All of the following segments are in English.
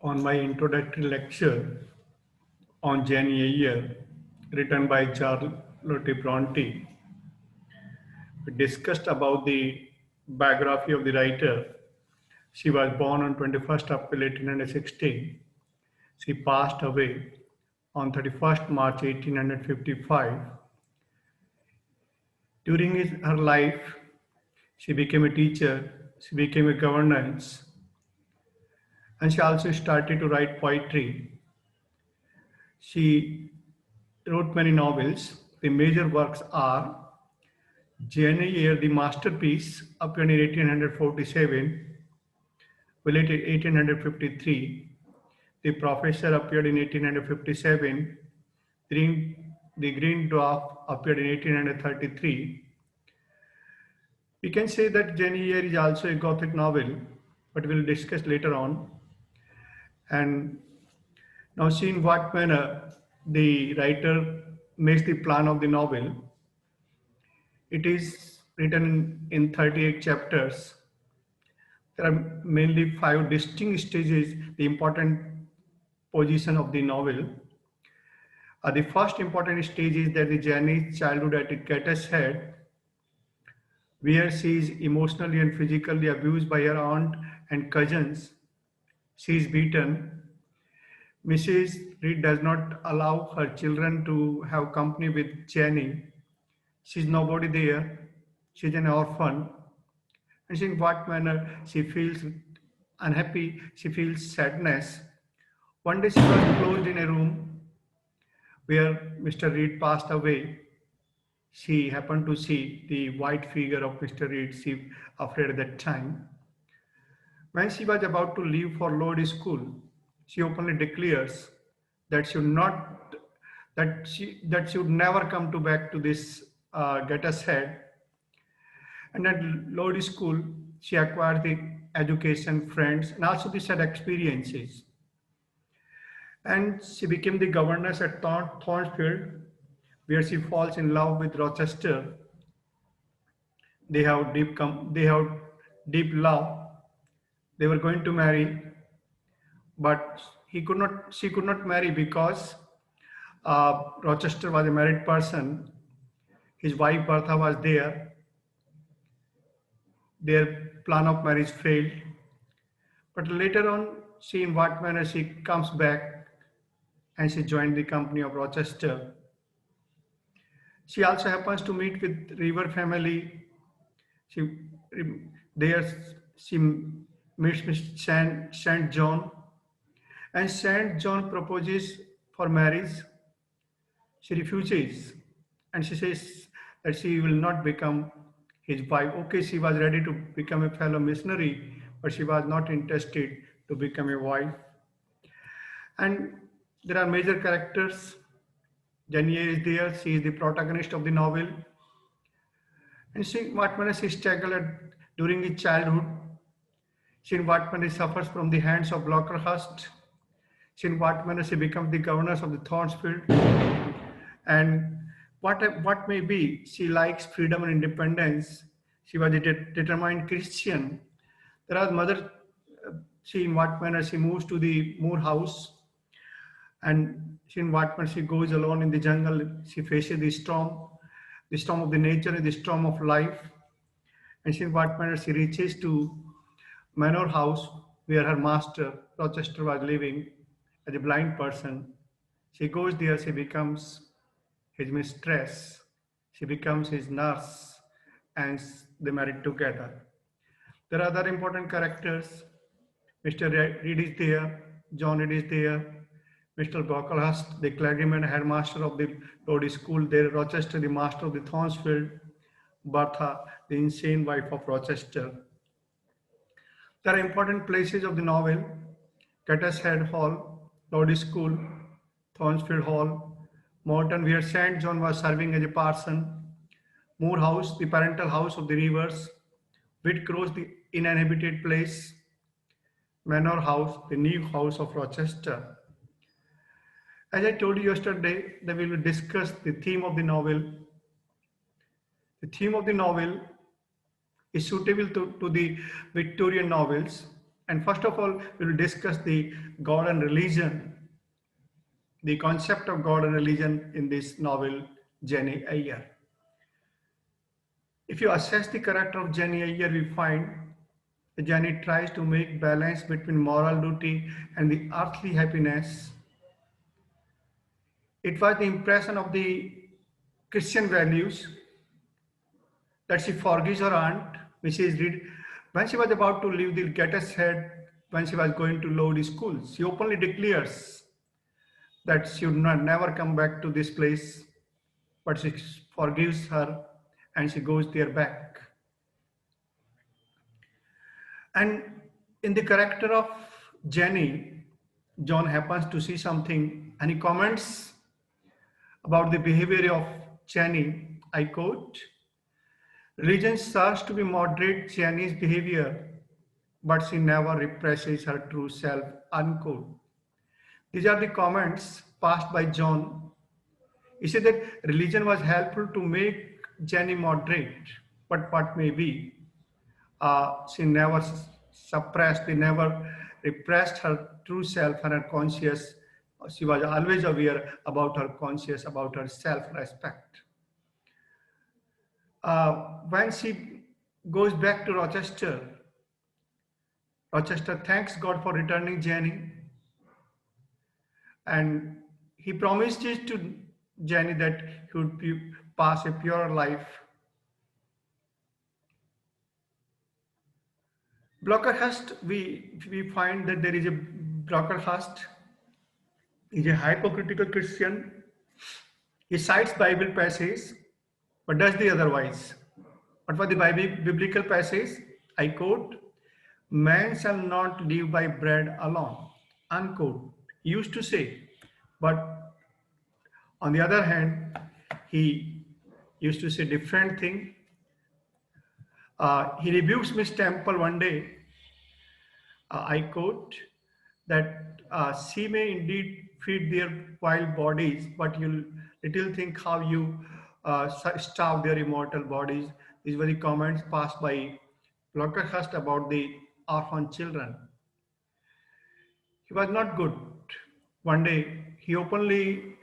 on my introductory lecture on Jane Eyre, written by Charlotte Bronte. We discussed about the biography of the writer. She was born on 21st April 1816. She passed away on 31st March 1855. During her life, she became a teacher, she became a governess, and she also started to write poetry. She wrote many novels. The major works are Jane Eyre, the masterpiece, appeared in 1847, Village 1853. The Professor appeared in 1857. The Green Dwarf appeared in 1833. We can say that Jane Eyre is also a Gothic novel, but we'll discuss later on. And now, see in what manner the writer makes the plan of the novel. It is written in 38 chapters. There are mainly five distinct stages, the important position of the novel. The first important stage is that the Jane's childhood at its head, where she is emotionally and physically abused by her aunt and cousins. She is beaten. Mrs. Reed does not allow her children to have company with Jenny. She's nobody there. She's an orphan. And in what manner she feels unhappy, she feels sadness. One day she was closed in a room where Mr. Reed passed away. She happened to see the white figure of Mr. Reed. She afraid at that time. When she was about to leave for Lord School, she openly declares that she would not that she would never come to back to this get us head. And at Lord School, she acquired the education, friends, and also the sad experiences. And she became the governess at Thornfield, where she falls in love with Rochester. They have deep love. They were going to marry, but she could not marry because Rochester was a married person. His wife Bertha was there. Their plan of marriage failed. But later on, she in what manner she comes back and she joined the company of Rochester. She also happens to meet with River family. She there she meets with Saint John, and Saint John proposes for marriage. She refuses, and she says that she will not become his wife. Okay, she was ready to become a fellow missionary, but she was not interested to become a wife. And there are major characters. Janie is there. She is the protagonist of the novel. And she, what manner she struggled during his childhood. She in what manner suffers from the hands of Lockerhurst. She in what manner she becomes the governess of the Thornsfield. And what may be, she likes freedom and independence. She was a determined Christian. There are mother, she in what manner she moves to the Moor house, and she in what manner she goes alone in the jungle. She faces the storm of the nature and the storm of life. And she in what manner she reaches to Manor House, where her master Rochester was living as a blind person. She goes there. She becomes his mistress. She becomes his nurse, and they married together. There are other important characters. Mr. Reed is there, John Reed is there, Mr. Brocklehurst, the clergyman headmaster of the Lord School there, Rochester, the master of the Thornsfield, Bertha, the insane wife of Rochester. There are important places of the novel: Gateshead Hall, Lord School, Thornsfield Hall, Morton, where St. John was serving as a parson, Moor House, the parental house of the Rivers, Whitcross, the uninhabited place, Manor House, the new house of Rochester. As I told you yesterday, that we will discuss the theme of the novel. The theme of the novel is suitable to the Victorian novels. And first of all, we will discuss the God and religion, the concept of God and religion in this novel, Jenny Eyre. If you assess the character of Jenny Eyre, we find that Jenny tries to make balance between moral duty and the earthly happiness. It was the impression of the Christian values that she forgives her aunt when she was about to leave the Gettys head, when she was going to Lodi school. She openly declares that she would not never come back to this place, but she forgives her and she goes there back. And in the character of Jenny, John happens to see something and he comments about the behavior of Jenny. I quote, religion serves to be moderate Jenny's behavior, but she never represses her true self, unquote. These are the comments passed by John. He said that religion was helpful to make Jenny moderate, but what may be, she never suppressed, they never repressed her true self and her conscious. She was always aware about her conscious, about her self-respect. When she goes back to Rochester, Rochester thanks God for returning Jenny, and he promises to Jenny that he would pass a pure life. Brocklehurst, we find that there is a Brocklehurst is a hypocritical Christian. He cites Bible passages, but does the otherwise. What was the biblical passage? I quote, man shall not live by bread alone, unquote. He used to say, but on the other hand, he used to say different thing. He rebukes Miss Temple one day. I quote that she may indeed feed their wild bodies, but you little think how you starve their immortal bodies. These were the comments passed by Brocklehurst about the orphan children. He was not good. One day, he openly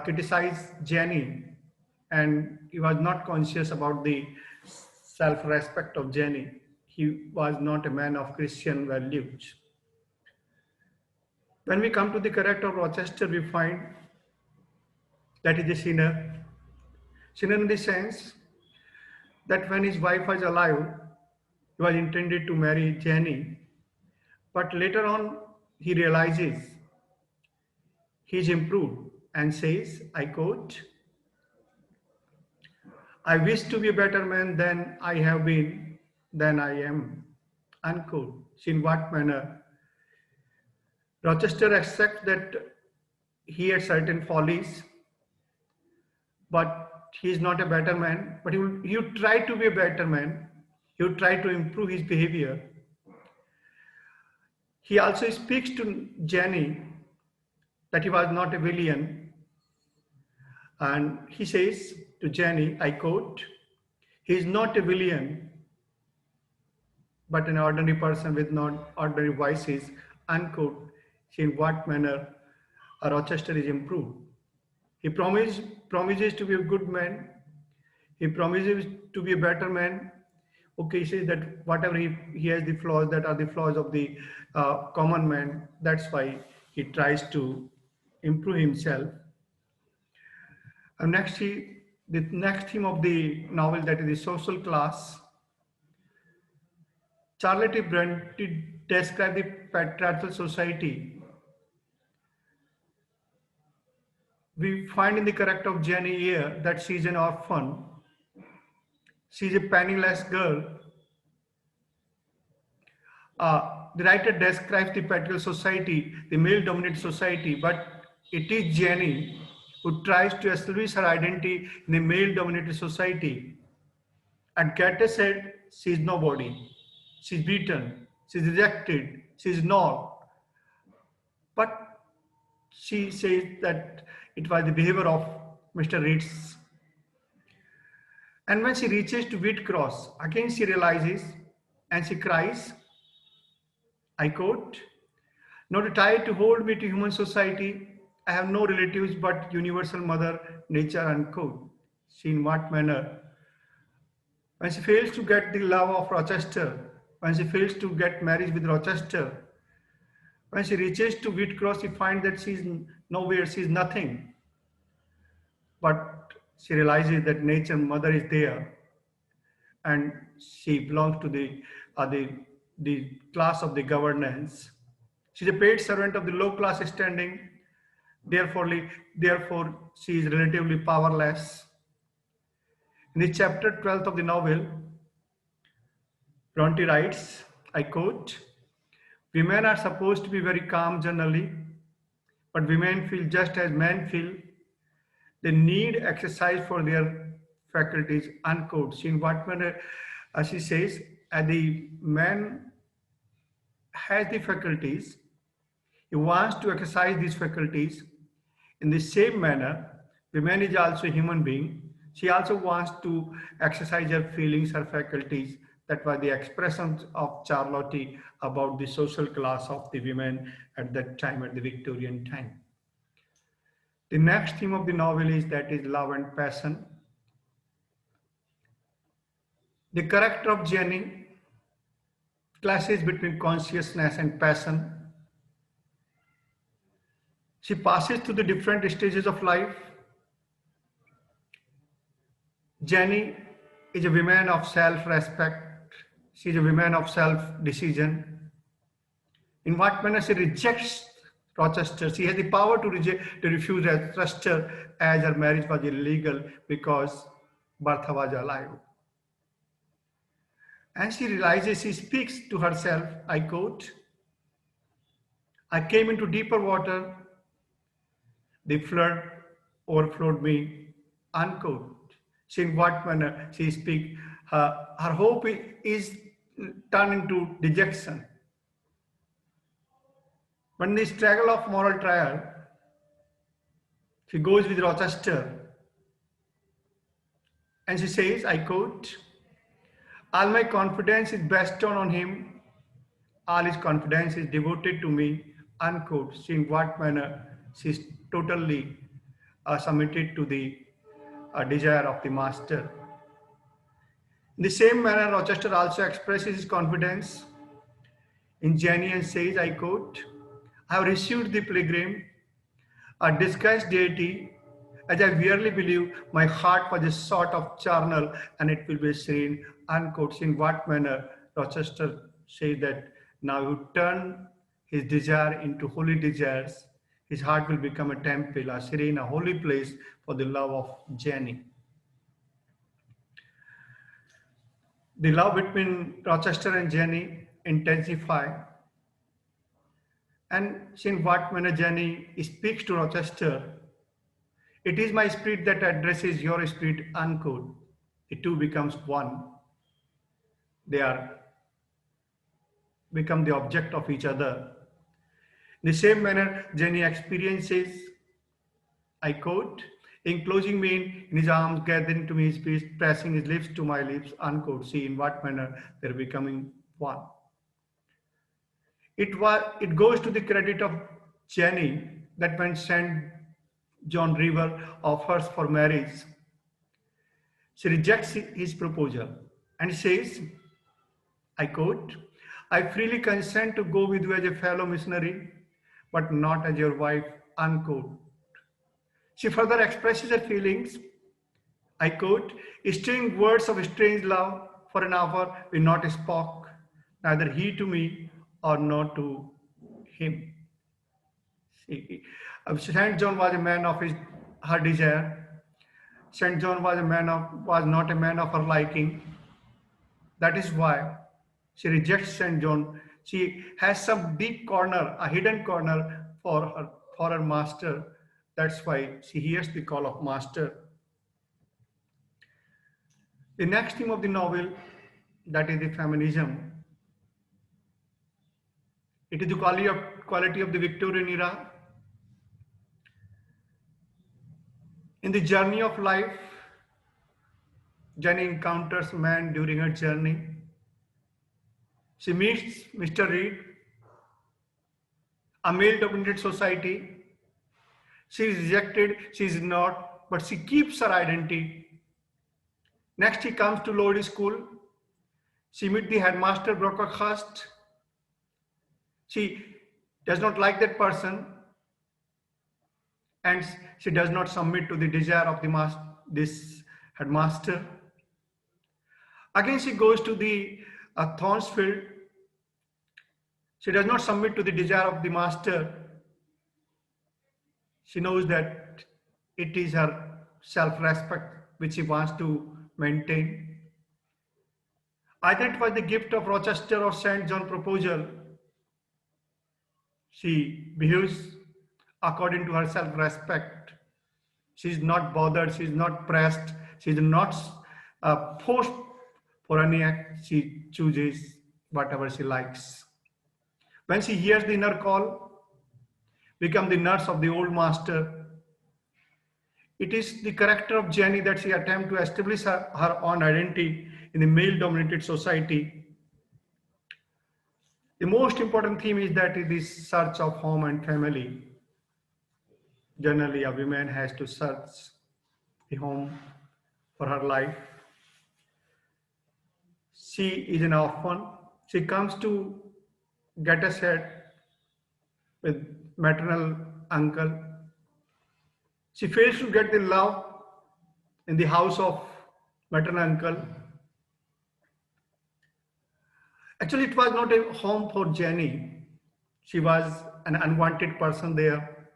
criticized Jenny, and he was not conscious about the self-respect of Jenny. He was not a man of Christian values. When we come to the character of Rochester, we find that he is a sinner. Sinner in the sense that when his wife was alive, he was intended to marry Jenny, but later on he realizes he's improved and says, I quote, I wish to be a better man than I have been, than I am, unquote. So in what manner? Rochester accepts that he had certain follies, but he is not a better man, but he would try to be a better man. He would try to improve his behavior. He also speaks to Jenny that he was not a villain. And he says to Jenny, I quote, he is not a villain, but an ordinary person with not ordinary vices, unquote. See in what manner Rochester is improved. He promises to be a good man. He promises to be a better man. Okay, he says that whatever he has the flaws that are the flaws of the common man. That's why he tries to improve himself. And the next theme of the novel, that is the social class. Charlotte Bronte described the patriarchal society. We find in the character of Jenny Eyre that she is an orphan. She is a penniless girl. The writer describes the patriarchal society, the male-dominated society, but it is Jenny who tries to establish her identity in a male-dominated society. At Gettys said, she is nobody. She is beaten. She is rejected. She is not. But she says that it was the behavior of Mr. Reed's. And when she reaches to Wheat Cross, again she realizes and she cries. I quote, not a tie to hold me to human society. I have no relatives but universal mother, nature, unquote. See in what manner? When she fails to get the love of Rochester, when she fails to get married with Rochester, when she reaches to Whitcross, she finds that she is nowhere, she is nothing. But she realizes that nature mother is there and she belongs to the class of the governance. She's a paid servant of the low class standing, therefore, therefore she is relatively powerless. In the chapter 12th of the novel, Bronte writes, I quote, women are supposed to be very calm generally, but women feel just as men feel. They need exercise for their faculties, unquote. See, in what manner, as she says, the man has the faculties, he wants to exercise these faculties. In the same manner, woman is also a human being. She also wants to exercise her feelings, her faculties. That was the expression of Charlotte about the social class of the women at that time, at the Victorian time. The next theme of the novel is that is love and passion. The character of Jenny clashes between consciousness and passion. She passes through the different stages of life. Jenny is a woman of self-respect. She is a woman of self-decision. In what manner she rejects Rochester? She has the power to refuse Rochester as her marriage was illegal because Bertha was alive. And she realizes, she speaks to herself, I quote, I came into deeper water, the flood overflowed me, unquote. See in what manner she speaks. Her hope is turned into dejection. When the struggle of moral trial, she goes with Rochester and she says, I quote, all my confidence is bestowed on him, all his confidence is devoted to me, unquote. See in what manner she is totally submitted to the desire of the master. In the same manner, Rochester also expresses his confidence in Jenny and says, I quote, I have received the pilgrim, a disguised deity, as I verily believe my heart was a sort of charnel and it will be serene, unquote. In what manner Rochester says that now you turn his desire into holy desires, his heart will become a temple, a serene, a holy place for the love of Jenny. The love between Rochester and Jenny intensify. And in what manner Jenny speaks to Rochester, it is my spirit that addresses your spirit, unquote. The two becomes one. They are become the object of each other. In the same manner, Jenny experiences, I quote, enclosing me in his arms, gathering to me his peace, pressing his lips to my lips, unquote. See in what manner they're becoming one. It goes to the credit of Jenny that when St. John River offers for marriage, she rejects his proposal and says, I quote, I freely consent to go with you as a fellow missionary, but not as your wife, unquote. She further expresses her feelings, I quote, string words of strange love for an hour we not spoke, neither he to me or not to him. See, Saint John was a man of her desire. Saint John was not a man of her liking. That is why she rejects Saint John. She has some deep corner, a hidden corner for her master. That's why she hears the call of master. The next theme of the novel, that is the feminism. It is the quality of the Victorian era. In the journey of life, Jenny encounters man during her journey. She meets Mr. Reed, A male-dominated society. She is rejected, she is not, but she keeps her identity. Next, she comes to Lodi school. She meets the headmaster Broadcast. She does not like that person, and she does not submit to the desire of this headmaster. Again, she goes to the Thornsfield. She does not submit to the desire of the master. She knows that it is her self-respect which she wants to maintain. Either it was the gift of Rochester or St. John proposal, she behaves according to her self-respect. She is not bothered, she is not pressed, she is not forced for any act. She chooses whatever she likes. When she hears the inner call, become the nurse of the old master. It is the character of Jenny that she attempts to establish her own identity in a male-dominated society. The most important theme is that it is search of home and family. Generally, a woman has to search a home for her life. She is an orphan. She comes to get a set with maternal uncle. She fails to get the love in the house of maternal uncle. Actually, it was not a home for Jenny. She was an unwanted person there.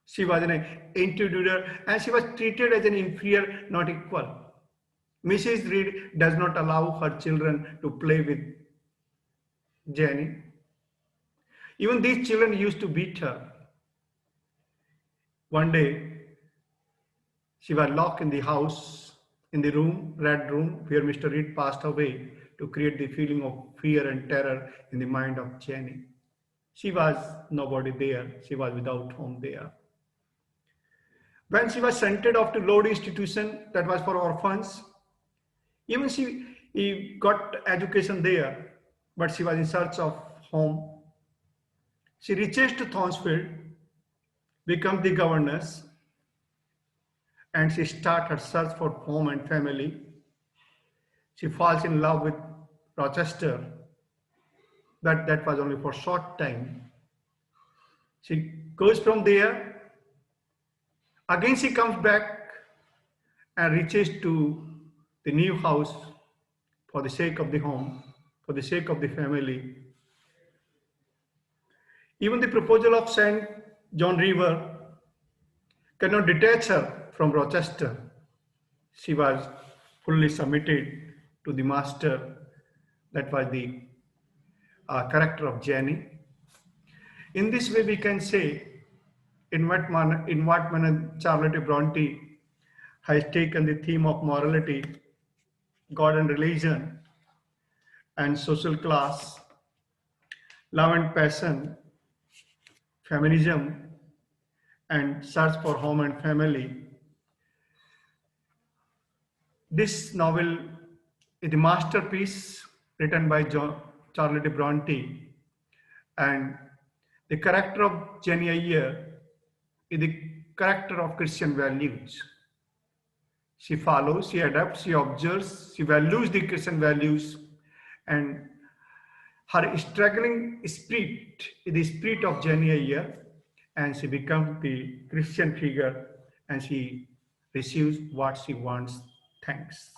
She was an intruder and she was treated as an inferior, not equal. Mrs. Reed does not allow her children to play with Jenny. Even these children used to beat her. One day, she was locked in the house, in the room, red room, where Mr. Reed passed away to create the feeling of fear and terror in the mind of Jenny. She was nobody there. She was without home there. When she was sent off to Lord institution that was for orphans, even he got education there, but she was in search of home. She reaches to Thornsfield, becomes the governess, and she starts her search for home and family. She falls in love with Rochester, but that was only for a short time. She goes from there. Again, she comes back and reaches to the new house for the sake of the home, for the sake of the family. Even the proposal of St. John River cannot detach her from Rochester. She was fully submitted to the master. That was the character of Jenny. In this way, we can say in what manner Charlotte Bronte has taken the theme of morality, God and religion, and social class, love and passion, feminism, and search for home and family. This novel is a masterpiece written by Charlotte Bronte, and the character of Jenny Eyre is the character of Christian values. She follows, she adapts, she observes, she values the Christian values, and her struggling spirit is the spirit of Jenny Eyre, and she becomes the Christian figure, and she receives what she wants. Thanks.